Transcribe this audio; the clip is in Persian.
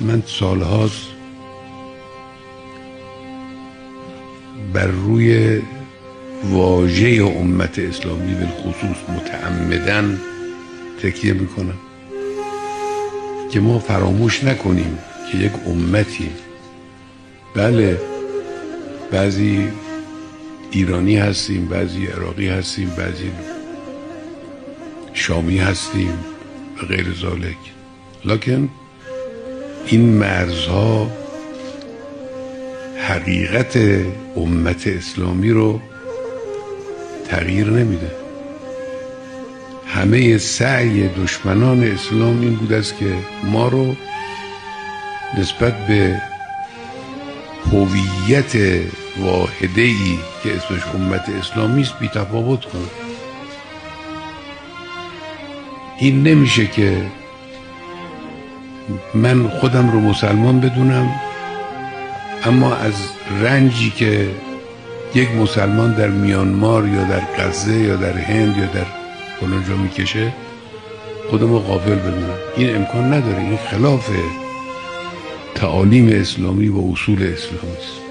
من سالهاست بر روی واژه امت اسلامی به خصوص متعمدن تکیه میکنم که ما فراموش نکنیم که یک امتی، بله بعضی ایرانی هستیم، بعضی عراقی هستیم، بعضی شامی هستیم و غیر ذالک، لکن این مرزها حقیقت امت اسلامی رو تغییر نمیده. همه سعی دشمنان اسلام این بود است که ما رو نسبت به هویت واحده‌ای که اسمش امت اسلامی است بی تفاوت کنه. این نمیشه که من خودم رو مسلمان بدونم اما از رنجی که یک مسلمان در میانمار یا در غزه یا در هند یا در فلان جا میکشه خودم رو غافل بدونم. این امکان نداره، این خلاف تعالیم اسلامی و اصول اسلامی است.